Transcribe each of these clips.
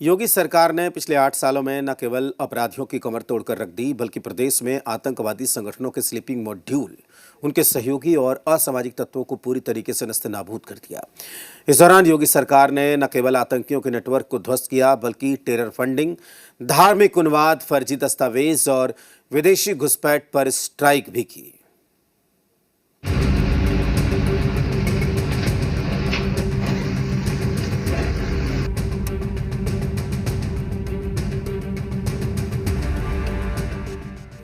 योगी सरकार ने पिछले 8 सालों में न केवल अपराधियों की कमर तोड़कर रख दी, बल्कि प्रदेश में आतंकवादी संगठनों के स्लीपिंग मॉड्यूल, उनके सहयोगी और असामाजिक तत्वों को पूरी तरीके से नस्ते-नाबूद कर दिया। इस दौरान योगी सरकार ने न केवल आतंकियों के नेटवर्क को ध्वस्त किया, बल्कि टेरर फंडिंग, धार्मिक उन्माद, फर्जी दस्तावेज और विदेशी घुसपैठ पर स्ट्राइक भी की।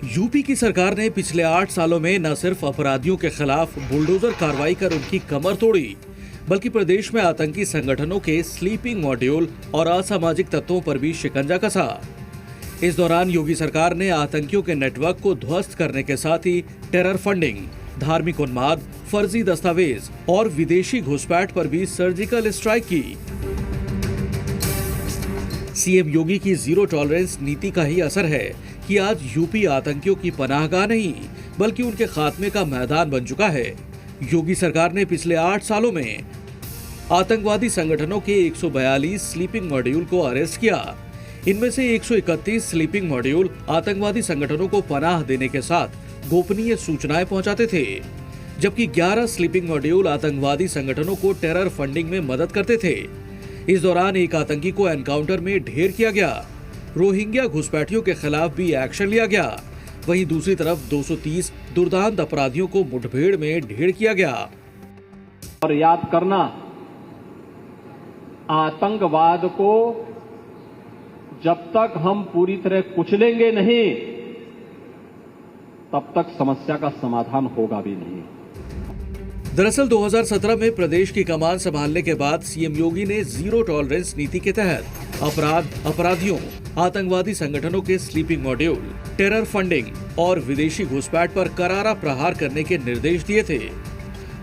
यूपी की सरकार ने पिछले 8 सालों में न सिर्फ अपराधियों के खिलाफ बुलडोजर कार्रवाई कर उनकी कमर तोड़ी, बल्कि प्रदेश में आतंकी संगठनों के स्लीपिंग मॉड्यूल और असामाजिक तत्वों पर भी शिकंजा कसा। इस दौरान योगी सरकार ने आतंकियों के नेटवर्क को ध्वस्त करने के साथ ही टेरर फंडिंग, धार्मिक उन्माद, फर्जी दस्तावेज और विदेशी घुसपैठ पर भी सर्जिकल स्ट्राइक की। सीएम योगी की जीरो टॉलरेंस नीति का ही असर है कि आज यूपी आतंकियों की पनाहगाह नहीं, बल्कि उनके खात्मे का मैदान बन चुका है। योगी सरकार ने पिछले 8 सालों में आतंकवादी संगठनों के 142 स्लीपिंग मॉड्यूल को अरेस्ट किया। इनमें से 131 स्लीपिंग मॉड्यूल आतंकवादी संगठनों को पनाह देने के साथ गोपनीय सूचनाएं पहुंचाते थे, जबकि 11 स्लीपिंग मॉड्यूल आतंकवादी संगठनों को टेरर फंडिंग में मदद करते थे। इस दौरान एक आतंकी को एनकाउंटर में ढेर किया गया। रोहिंग्या घुसपैठियों के खिलाफ भी एक्शन लिया गया। वहीं दूसरी तरफ 230 दुर्दांत अपराधियों को मुठभेड़ में ढेर किया गया। और याद करना, आतंकवाद को जब तक हम पूरी तरह कुचलेंगे नहीं, तब तक समस्या का समाधान होगा भी नहीं। दरअसल 2017 में प्रदेश की कमान संभालने के बाद सीएम योगी ने जीरो टॉलरेंस नीति के तहत अपराधियों, आतंकवादी संगठनों के स्लीपिंग मॉड्यूल, टेरर फंडिंग और विदेशी घुसपैठ पर करारा प्रहार करने के निर्देश दिए थे।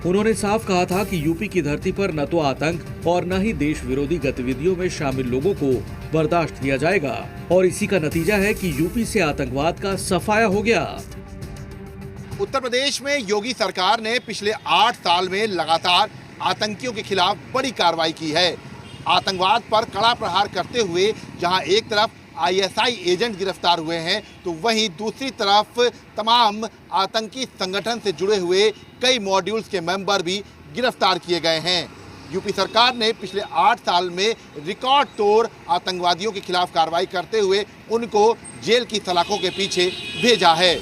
उन्होंने साफ कहा था कि यूपी की धरती पर न तो आतंक और न ही देश विरोधी गतिविधियों में शामिल लोगों को बर्दाश्त किया जाएगा, और इसी का नतीजा है कि यूपी से आतंकवाद का सफाया हो गया। उत्तर प्रदेश में योगी सरकार ने पिछले 8 साल में लगातार आतंकियों के खिलाफ बड़ी कार्रवाई की है। आतंकवाद पर कड़ा प्रहार करते हुए जहां एक तरफ आईएसआई एजेंट गिरफ्तार हुए हैं, तो वहीं दूसरी तरफ तमाम आतंकी संगठन से जुड़े हुए कई मॉड्यूल्स के मेंबर भी गिरफ्तार किए गए हैं। यूपी सरकार ने पिछले 8 साल में रिकॉर्ड तोड़ आतंकवादियों के खिलाफ कार्रवाई करते हुए उनको जेल की सलाखों के पीछे भेजा है।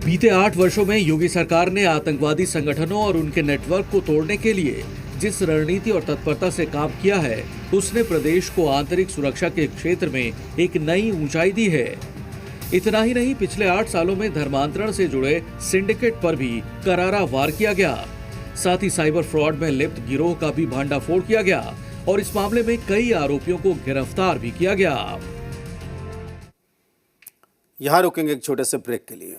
बीते 8 वर्षों में योगी सरकार ने आतंकवादी संगठनों और उनके नेटवर्क को तोड़ने के लिए जिस रणनीति और तत्परता से काम किया है, उसने प्रदेश को आंतरिक सुरक्षा के क्षेत्र में एक नई ऊंचाई दी है। इतना ही नहीं, पिछले 8 सालों में धर्मांतरण से जुड़े सिंडिकेट पर भी करारा वार किया गया। साथ ही साइबर फ्रॉड में लिप्त गिरोह का भी भंडाफोड़ किया गया और इस मामले में कई आरोपियों को गिरफ्तार भी किया गया। यहाँ रुकेंगे एक छोटे से ब्रेक के लिए।